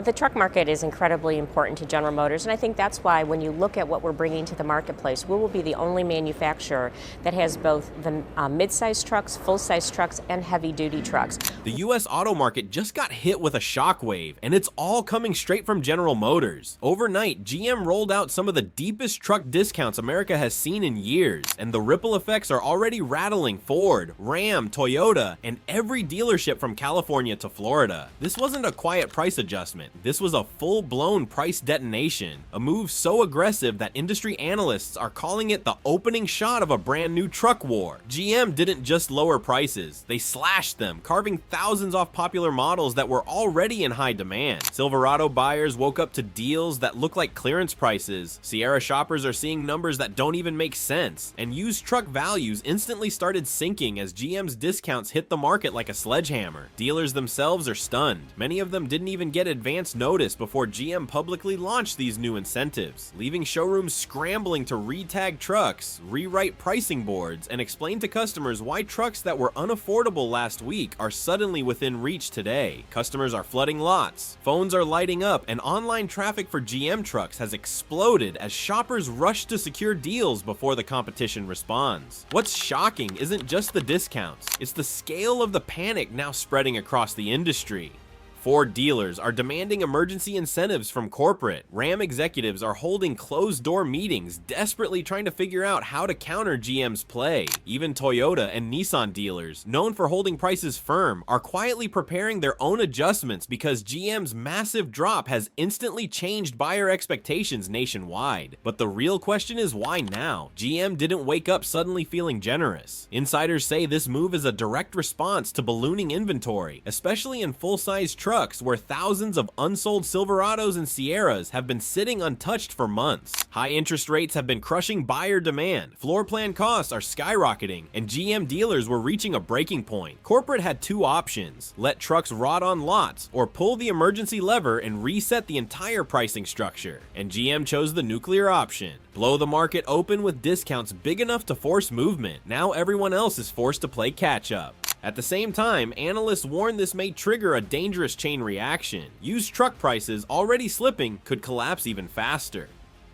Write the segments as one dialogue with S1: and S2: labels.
S1: The truck market is incredibly important to General Motors, and I think that's why when you look at what we're bringing to the marketplace, we will be the only manufacturer that has both the mid-size trucks, full-size trucks, and heavy-duty trucks.
S2: The U.S. auto market just got hit with a shockwave, and it's all coming straight from General Motors. Overnight, GM rolled out some of the deepest truck discounts America has seen in years, and the ripple effects are already rattling Ford, Ram, Toyota, and every dealership from California to Florida. This wasn't a quiet price adjustment. This was a full-blown price detonation, a move so aggressive that industry analysts are calling it the opening shot of a brand new truck war. GM didn't just lower prices, they slashed them, carving thousands off popular models that were already in high demand. Silverado buyers woke up to deals that look like clearance prices, Sierra shoppers are seeing numbers that don't even make sense, and used truck values instantly started sinking as GM's discounts hit the market like a sledgehammer. Dealers themselves are stunned. Many of them didn't even get advance notice before GM publicly launched these new incentives, leaving showrooms scrambling to re-tag trucks, rewrite pricing boards, and explain to customers why trucks that were unaffordable last week are suddenly within reach today. Customers are flooding lots, phones are lighting up, and online traffic for GM trucks has exploded as shoppers rush to secure deals before the competition responds. What's shocking isn't just the discounts, it's the scale of the panic now spreading across the industry. Ford dealers are demanding emergency incentives from corporate. Ram executives are holding closed-door meetings, desperately trying to figure out how to counter GM's play. Even Toyota and Nissan dealers, known for holding prices firm, are quietly preparing their own adjustments because GM's massive drop has instantly changed buyer expectations nationwide. But the real question is why now? GM didn't wake up suddenly feeling generous. Insiders say this move is a direct response to ballooning inventory, especially in full-size trucks where thousands of unsold Silverados and Sierras have been sitting untouched for months. High interest rates have been crushing buyer demand, floor plan costs are skyrocketing, and GM dealers were reaching a breaking point. Corporate had two options: let trucks rot on lots, or pull the emergency lever and reset the entire pricing structure. And GM chose the nuclear option. Blow the market open with discounts big enough to force movement. Now everyone else is forced to play catch up. At the same time, analysts warn this may trigger a dangerous chain reaction. Used truck prices, already slipping, could collapse even faster.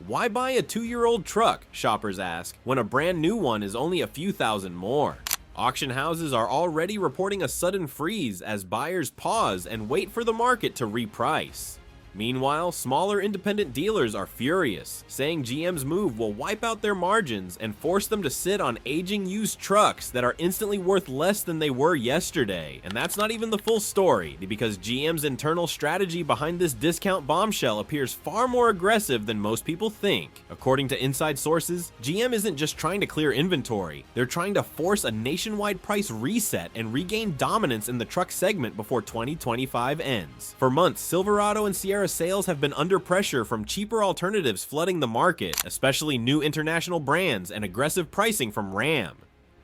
S2: Why buy a 2-year-old truck, shoppers ask, when a brand new one is only a few thousand more? Auction houses are already reporting a sudden freeze as buyers pause and wait for the market to reprice. Meanwhile, smaller independent dealers are furious, saying GM's move will wipe out their margins and force them to sit on aging used trucks that are instantly worth less than they were yesterday. And that's not even the full story, because GM's internal strategy behind this discount bombshell appears far more aggressive than most people think. According to inside sources, GM isn't just trying to clear inventory, they're trying to force a nationwide price reset and regain dominance in the truck segment before 2025 ends. For months, Silverado and Sierra sales have been under pressure from cheaper alternatives flooding the market, especially new international brands and aggressive pricing from Ram.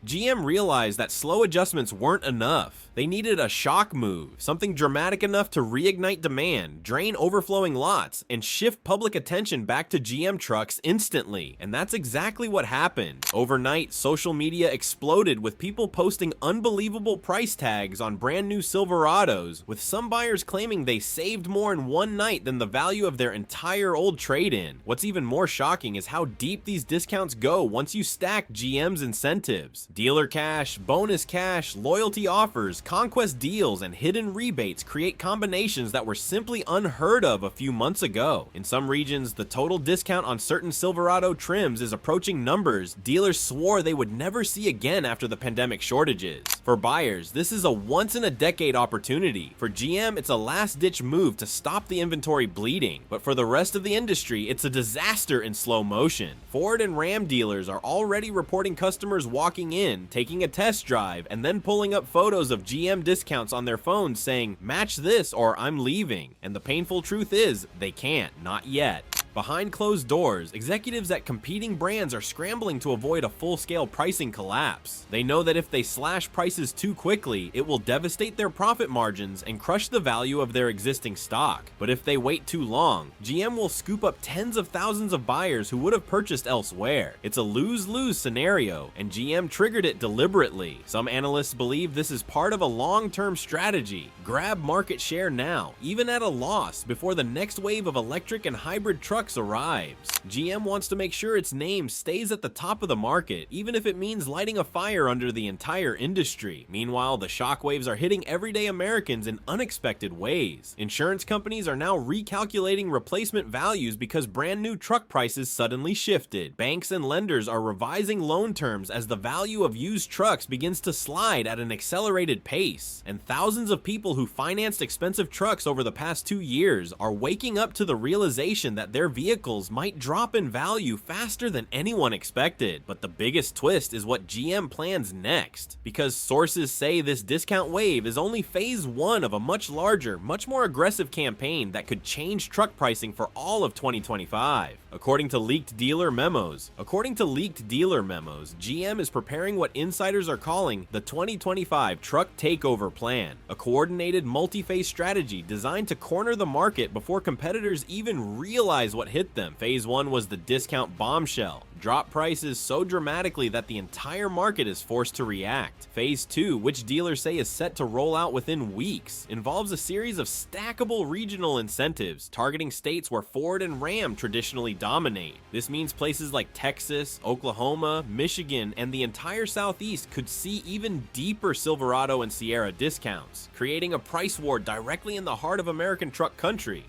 S2: GM realized that slow adjustments weren't enough. They needed a shock move, something dramatic enough to reignite demand, drain overflowing lots, and shift public attention back to GM trucks instantly. And that's exactly what happened. Overnight, social media exploded with people posting unbelievable price tags on brand new Silverados, with some buyers claiming they saved more in one night than the value of their entire old trade-in. What's even more shocking is how deep these discounts go once you stack GM's incentives. Dealer cash, bonus cash, loyalty offers, conquest deals, and hidden rebates create combinations that were simply unheard of a few months ago. In some regions, the total discount on certain Silverado trims is approaching numbers dealers swore they would never see again after the pandemic shortages. For buyers, this is a once-in-a-decade opportunity. For GM, it's a last-ditch move to stop the inventory bleeding. But for the rest of the industry, it's a disaster in slow motion. Ford and Ram dealers are already reporting customers walking in, taking a test drive, and then pulling up photos of GM discounts on their phones saying, "Match this or I'm leaving." And the painful truth is, they can't, not yet. Behind closed doors, executives at competing brands are scrambling to avoid a full-scale pricing collapse. They know that if they slash prices too quickly, it will devastate their profit margins and crush the value of their existing stock. But if they wait too long, GM will scoop up tens of thousands of buyers who would have purchased elsewhere. It's a lose-lose scenario, and GM triggered it deliberately. Some analysts believe this is part of a long-term strategy. Grab market share now, even at a loss, before the next wave of electric and hybrid trucks arrives. GM wants to make sure its name stays at the top of the market, even if it means lighting a fire under the entire industry. Meanwhile, the shockwaves are hitting everyday Americans in unexpected ways. Insurance companies are now recalculating replacement values because brand new truck prices suddenly shifted. Banks and lenders are revising loan terms as the value of used trucks begins to slide at an accelerated pace. And thousands of people who financed expensive trucks over the past 2 years are waking up to the realization that their vehicles might drop in value faster than anyone expected. But the biggest twist is what GM plans next, because sources say this discount wave is only phase 1 of a much larger, much more aggressive campaign that could change truck pricing for all of 2025. According to leaked dealer memos, GM is preparing what insiders are calling the 2025 truck takeover plan, a coordinated multi-phase strategy designed to corner the market before competitors even realize what hit them. Phase 1 was the discount bombshell. Drop prices so dramatically that the entire market is forced to react. Phase 2, which dealers say is set to roll out within weeks, involves a series of stackable regional incentives targeting states where Ford and Ram traditionally dominate. This means places like Texas, Oklahoma, Michigan, and the entire Southeast could see even deeper Silverado and Sierra discounts, creating a price war directly in the heart of American truck country.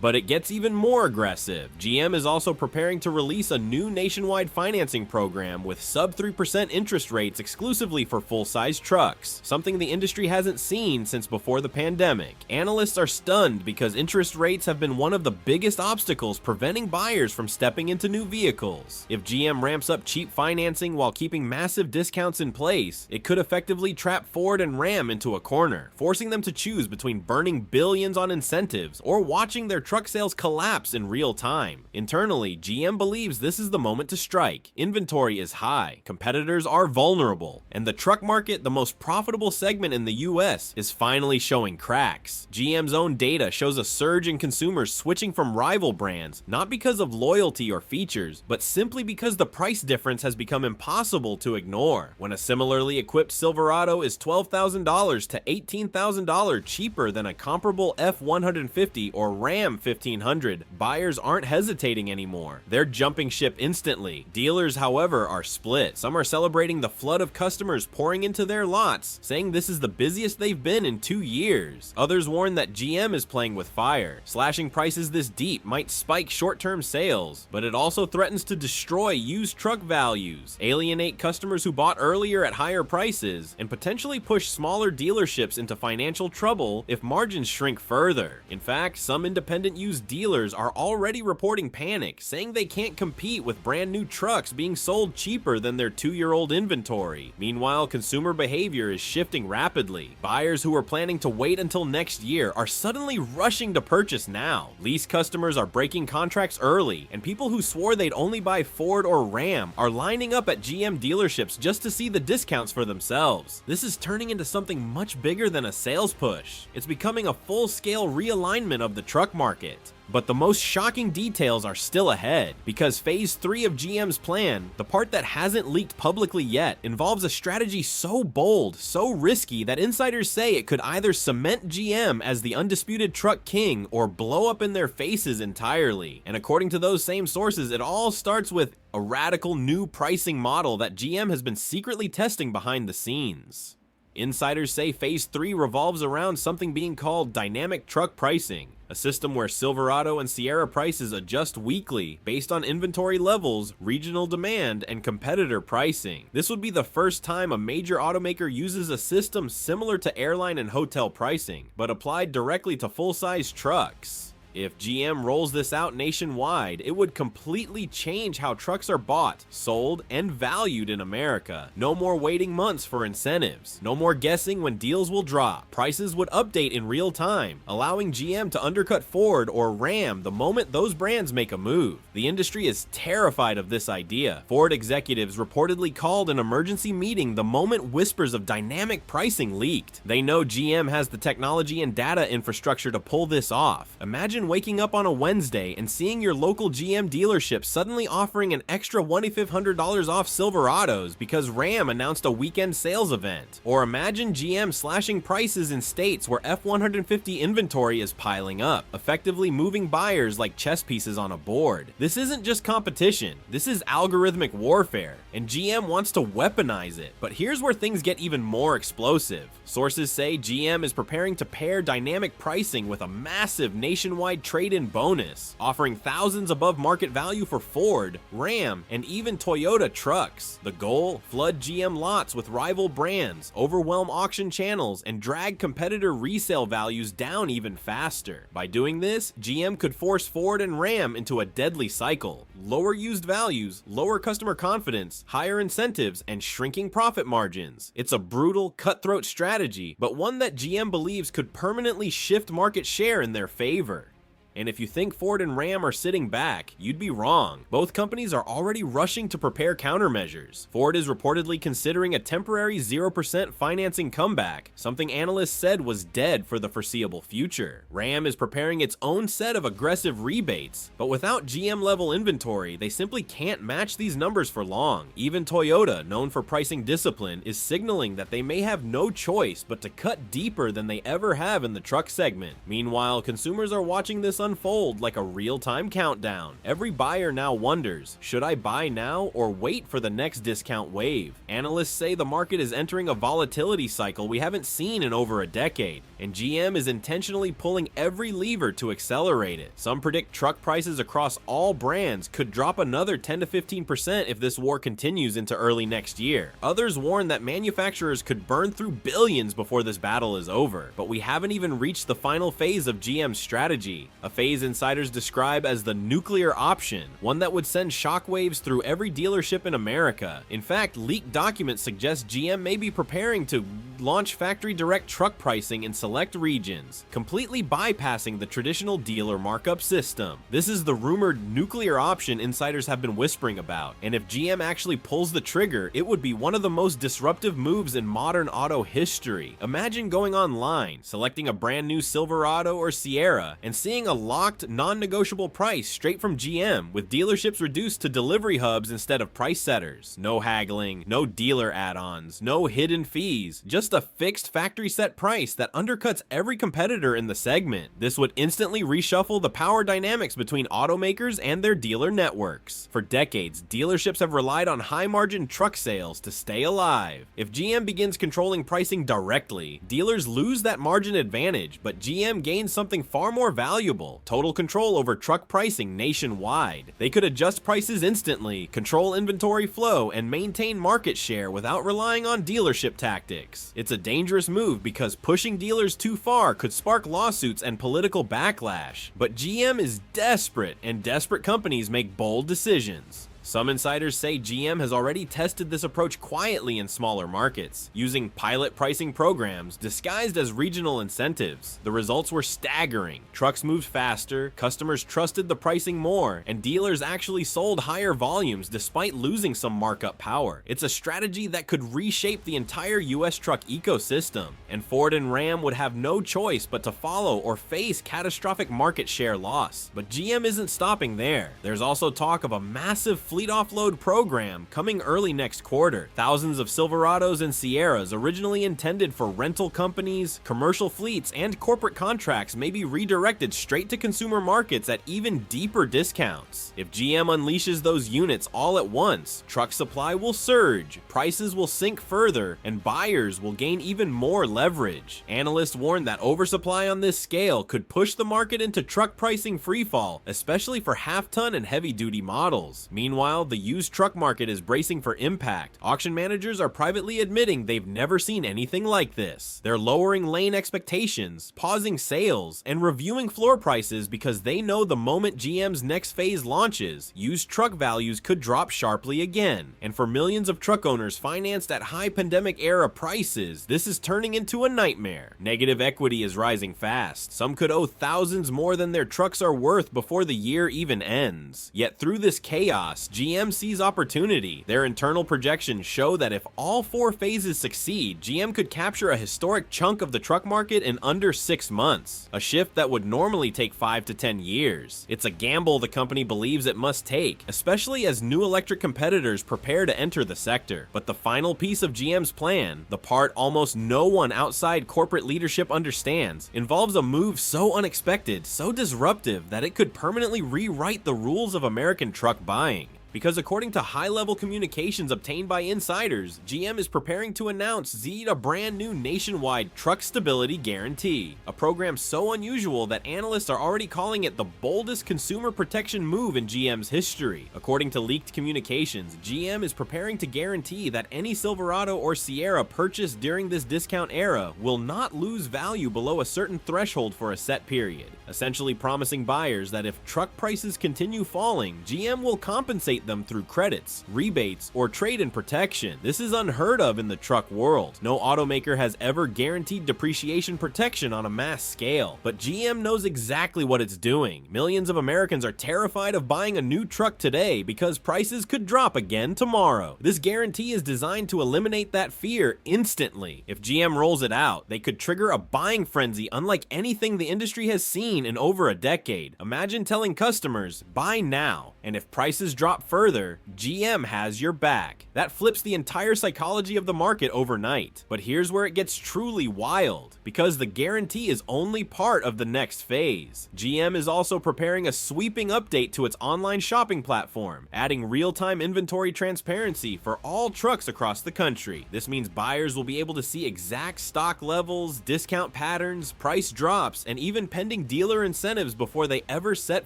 S2: But it gets even more aggressive. GM is also preparing to release a new nationwide financing program with sub 3% interest rates exclusively for full-size trucks, something the industry hasn't seen since before the pandemic. Analysts are stunned because interest rates have been one of the biggest obstacles preventing buyers from stepping into new vehicles. If GM ramps up cheap financing while keeping massive discounts in place, it could effectively trap Ford and Ram into a corner, forcing them to choose between burning billions on incentives or watching their truck sales collapse in real time. Internally, GM believes this is the moment to strike. Inventory is high, competitors are vulnerable, and the truck market, the most profitable segment in the US, is finally showing cracks. GM's own data shows a surge in consumers switching from rival brands, not because of loyalty or features, but simply because the price difference has become impossible to ignore. When a similarly equipped Silverado is $12,000 to $18,000 cheaper than a comparable F-150 or Ram 1500, buyers aren't hesitating anymore. They're jumping ship instantly. Dealers, however, are split. Some are celebrating the flood of customers pouring into their lots, saying this is the busiest they've been in 2 years. Others warn that GM is playing with fire. Slashing prices this deep might spike short-term sales, but it also threatens to destroy used truck values, alienate customers who bought earlier at higher prices, and potentially push smaller dealerships into financial trouble if margins shrink further. In fact, some independent used dealers are already reporting panic, saying they can't compete with brand new trucks being sold cheaper than their 2-year-old inventory. Meanwhile, consumer behavior is shifting rapidly. Buyers who were planning to wait until next year are suddenly rushing to purchase now. Lease customers are breaking contracts early, and people who swore they'd only buy Ford or Ram are lining up at GM dealerships just to see the discounts for themselves. This is turning into something much bigger than a sales push. It's becoming a full-scale realignment of the truck market. But the most shocking details are still ahead, because phase 3 of GM's plan, the part that hasn't leaked publicly yet, involves a strategy so bold, so risky that insiders say it could either cement GM as the undisputed truck king or blow up in their faces entirely. And according to those same sources, it all starts with a radical new pricing model that GM has been secretly testing behind the scenes. Insiders say phase 3 revolves around something being called dynamic truck pricing, a system where Silverado and Sierra prices adjust weekly based on inventory levels, regional demand, and competitor pricing. This would be the first time a major automaker uses a system similar to airline and hotel pricing, but applied directly to full-size trucks. If GM rolls this out nationwide, it would completely change how trucks are bought, sold, and valued in America. No more waiting months for incentives. No more guessing when deals will drop. Prices would update in real time, allowing GM to undercut Ford or Ram the moment those brands make a move. The industry is terrified of this idea. Ford executives reportedly called an emergency meeting the moment whispers of dynamic pricing leaked. They know GM has the technology and data infrastructure to pull this off. Imagine waking up on a Wednesday and seeing your local GM dealership suddenly offering an extra $2,500 off Silverados because Ram announced a weekend sales event. Or imagine GM slashing prices in states where F-150 inventory is piling up, effectively moving buyers like chess pieces on a board. This isn't just competition, this is algorithmic warfare, and GM wants to weaponize it. But here's where things get even more explosive. Sources say GM is preparing to pair dynamic pricing with a massive nationwide trade-in bonus, offering thousands above market value for Ford, Ram, and even Toyota trucks. The goal? Flood GM lots with rival brands, overwhelm auction channels, and drag competitor resale values down even faster. By doing this, GM could force Ford and Ram into a deadly cycle. Lower used values, lower customer confidence, higher incentives, and shrinking profit margins. It's a brutal, cutthroat strategy, but one that GM believes could permanently shift market share in their favor. And if you think Ford and Ram are sitting back, you'd be wrong. Both companies are already rushing to prepare countermeasures. Ford is reportedly considering a temporary 0% financing comeback, something analysts said was dead for the foreseeable future. Ram is preparing its own set of aggressive rebates, but without GM-level inventory, they simply can't match these numbers for long. Even Toyota, known for pricing discipline, is signaling that they may have no choice but to cut deeper than they ever have in the truck segment. Meanwhile, consumers are watching this unfold like a real-time countdown. Every buyer now wonders, should I buy now or wait for the next discount wave? Analysts say the market is entering a volatility cycle we haven't seen in over a decade, and GM is intentionally pulling every lever to accelerate it. Some predict truck prices across all brands could drop another 10 to 15% if this war continues into early next year. Others warn that manufacturers could burn through billions before this battle is over, but we haven't even reached the final phase of GM's strategy, a phase insiders describe as the nuclear option, one that would send shockwaves through every dealership in America. In fact, leaked documents suggest GM may be preparing to launch factory direct truck pricing in select regions, completely bypassing the traditional dealer markup system. This is the rumored nuclear option insiders have been whispering about, and if GM actually pulls the trigger, it would be one of the most disruptive moves in modern auto history. Imagine going online, selecting a brand new Silverado or Sierra, and seeing a locked, non-negotiable price straight from GM, with dealerships reduced to delivery hubs instead of price setters. No haggling, no dealer add-ons, no hidden fees, just a fixed factory set price that undercuts every competitor in the segment. This would instantly reshuffle the power dynamics between automakers and their dealer networks. For decades, dealerships have relied on high-margin truck sales to stay alive. If GM begins controlling pricing directly, dealers lose that margin advantage, but GM gains something far more valuable: total control over truck pricing nationwide. They could adjust prices instantly, control inventory flow, and maintain market share without relying on dealership tactics. It's a dangerous move because pushing dealers too far could spark lawsuits and political backlash. But GM is desperate, and desperate companies make bold decisions. Some insiders say GM has already tested this approach quietly in smaller markets, using pilot pricing programs disguised as regional incentives. The results were staggering. Trucks moved faster, customers trusted the pricing more, and dealers actually sold higher volumes despite losing some markup power. It's a strategy that could reshape the entire US truck ecosystem, and Ford and Ram would have no choice but to follow or face catastrophic market share loss. But GM isn't stopping there. There's also talk of a massive fleet offload program coming early next quarter. Thousands of Silverados and Sierras originally intended for rental companies, commercial fleets, and corporate contracts may be redirected straight to consumer markets at even deeper discounts. If GM unleashes those units all at once, truck supply will surge, prices will sink further, and buyers will gain even more leverage. Analysts warn that oversupply on this scale could push the market into truck pricing freefall, especially for half-ton and heavy-duty models. Meanwhile, Meanwhile, the used truck market is bracing for impact. Auction managers are privately admitting they've never seen anything like this. They're lowering lane expectations, pausing sales, and reviewing floor prices because they know the moment GM's next phase launches, used truck values could drop sharply again. And for millions of truck owners financed at high pandemic-era prices, this is turning into a nightmare. Negative equity is rising fast. Some could owe thousands more than their trucks are worth before the year even ends. Yet through this chaos, GM sees opportunity. Their internal projections show that if all 4 phases succeed, GM could capture a historic chunk of the truck market in under 6 months, a shift that would normally take 5 to 10 years. It's a gamble the company believes it must take, especially as new electric competitors prepare to enter the sector. But the final piece of GM's plan, the part almost no one outside corporate leadership understands, involves a move so unexpected, so disruptive, that it could permanently rewrite the rules of American truck buying. Because according to high-level communications obtained by insiders, GM is preparing to announce a brand new nationwide truck stability guarantee, a program so unusual that analysts are already calling it the boldest consumer protection move in GM's history. According to leaked communications, GM is preparing to guarantee that any Silverado or Sierra purchased during this discount era will not lose value below a certain threshold for a set period, essentially promising buyers that if truck prices continue falling, GM will compensate them through credits, rebates, or trade-in protection. This is unheard of in the truck world. No automaker has ever guaranteed depreciation protection on a mass scale, but GM knows exactly what it's doing. Millions of Americans are terrified of buying a new truck today because prices could drop again tomorrow. This guarantee is designed to eliminate that fear instantly. If GM rolls it out, they could trigger a buying frenzy unlike anything the industry has seen in over a decade. Imagine telling customers, buy now, and if prices drop further, GM has your back. That flips the entire psychology of the market overnight. But here's where it gets truly wild, because the guarantee is only part of the next phase. GM is also preparing a sweeping update to its online shopping platform, adding real-time inventory transparency for all trucks across the country. This means buyers will be able to see exact stock levels, discount patterns, price drops, and even pending dealer incentives before they ever set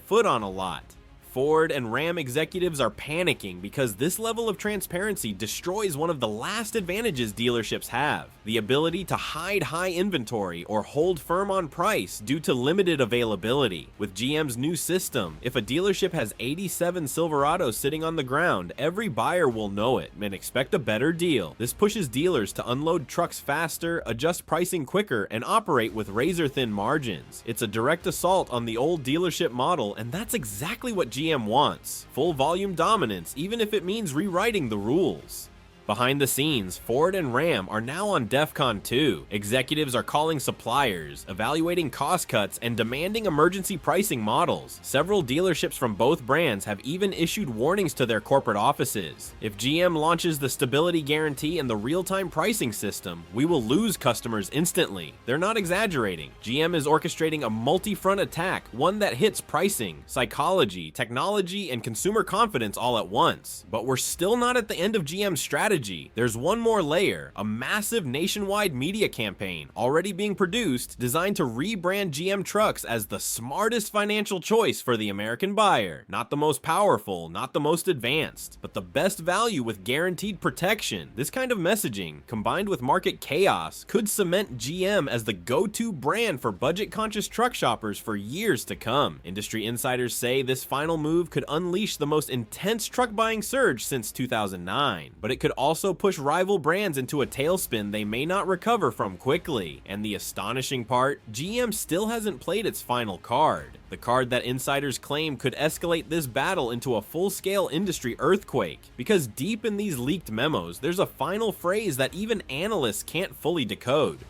S2: foot on a lot. Ford and Ram executives are panicking because this level of transparency destroys one of the last advantages dealerships have: the ability to hide high inventory or hold firm on price due to limited availability. With GM's new system, if a dealership has 87 Silverados sitting on the ground, every buyer will know it and expect a better deal. This pushes dealers to unload trucks faster, adjust pricing quicker, and operate with razor-thin margins. It's a direct assault on the old dealership model, and that's exactly what GM wants: full volume dominance, even if it means rewriting the rules. Behind the scenes, Ford and Ram are now on DEFCON 2. Executives are calling suppliers, evaluating cost cuts, and demanding emergency pricing models. Several dealerships from both brands have even issued warnings to their corporate offices. If GM launches the stability guarantee and the real-time pricing system, we will lose customers instantly. They're not exaggerating. GM is orchestrating a multi-front attack, one that hits pricing, psychology, technology, and consumer confidence all at once. But we're still not at the end of GM's strategy. There's one more layer: a massive nationwide media campaign already being produced designed to rebrand GM trucks as the smartest financial choice for the American buyer. Not the most powerful, not the most advanced, but the best value with guaranteed protection. This kind of messaging, combined with market chaos, could cement GM as the go-to brand for budget-conscious truck shoppers for years to come. Industry insiders say this final move could unleash the most intense truck buying surge since 2009, but it could also push rival brands into a tailspin they may not recover from quickly. And the astonishing part, GM still hasn't played its final card. The card that insiders claim could escalate this battle into a full-scale industry earthquake. Because deep in these leaked memos, there's a final phrase that even analysts can't fully decode.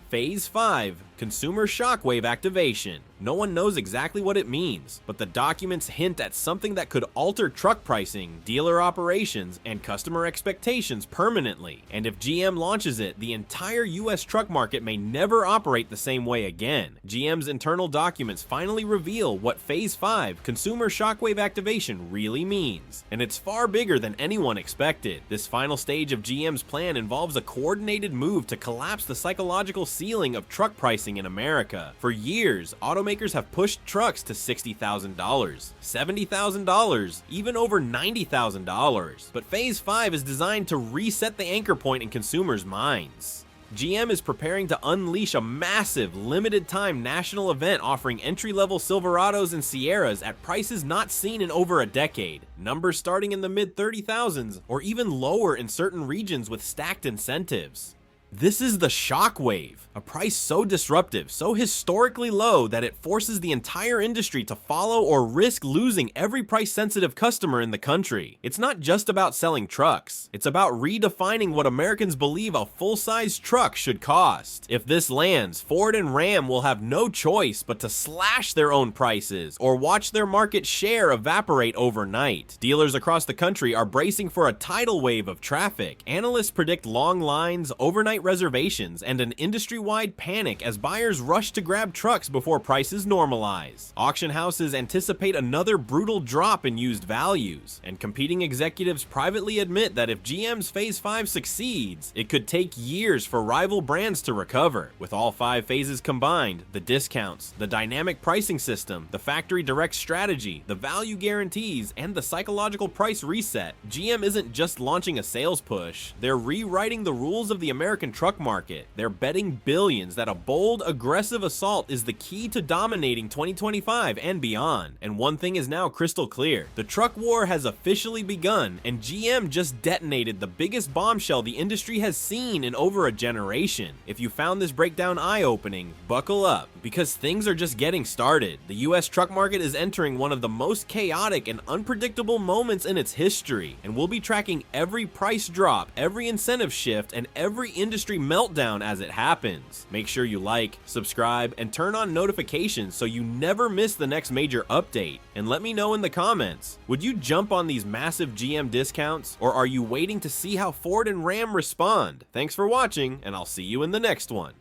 S2: Phase 5, Consumer Shockwave Activation. No one knows exactly what it means, but the documents hint at something that could alter truck pricing, dealer operations, and customer expectations permanently. And if GM launches it, the entire US truck market may never operate the same way again. GM's internal documents finally reveal what Phase 5, Consumer Shockwave Activation, really means. And it's far bigger than anyone expected. This final stage of GM's plan involves a coordinated move to collapse the psychological ceiling of truck pricing making in America. For years, automakers have pushed trucks to $60,000, $70,000, even over $90,000. But Phase 5 is designed to reset the anchor point in consumers' minds. GM is preparing to unleash a massive, limited-time national event offering entry-level Silverados and Sierras at prices not seen in over a decade, numbers starting in the mid-30,000s or even lower in certain regions with stacked incentives. This is the shockwave, a price so disruptive, so historically low that it forces the entire industry to follow or risk losing every price-sensitive customer in the country. It's not just about selling trucks, it's about redefining what Americans believe a full-size truck should cost. If this lands, Ford and Ram will have no choice but to slash their own prices or watch their market share evaporate overnight. Dealers across the country are bracing for a tidal wave of traffic. Analysts predict long lines, overnight reservations, and an industry-wide panic as buyers rush to grab trucks before prices normalize. Auction houses anticipate another brutal drop in used values, and competing executives privately admit that if GM's Phase 5 succeeds, it could take years for rival brands to recover. With all 5 phases combined, the discounts, the dynamic pricing system, the factory direct strategy, the value guarantees, and the psychological price reset, GM isn't just launching a sales push, they're rewriting the rules of the American truck market. They're betting billions that a bold, aggressive assault is the key to dominating 2025 and beyond. And one thing is now crystal clear. The truck war has officially begun, and GM just detonated the biggest bombshell the industry has seen in over a generation. If you found this breakdown eye-opening, buckle up, because things are just getting started. The US truck market is entering one of the most chaotic and unpredictable moments in its history, and we'll be tracking every price drop, every incentive shift, and every industry meltdown as it happens. Make sure you like, subscribe, and turn on notifications so you never miss the next major update. And let me know in the comments, would you jump on these massive GM discounts, or are you waiting to see how Ford and Ram respond? Thanks for watching, and I'll see you in the next one.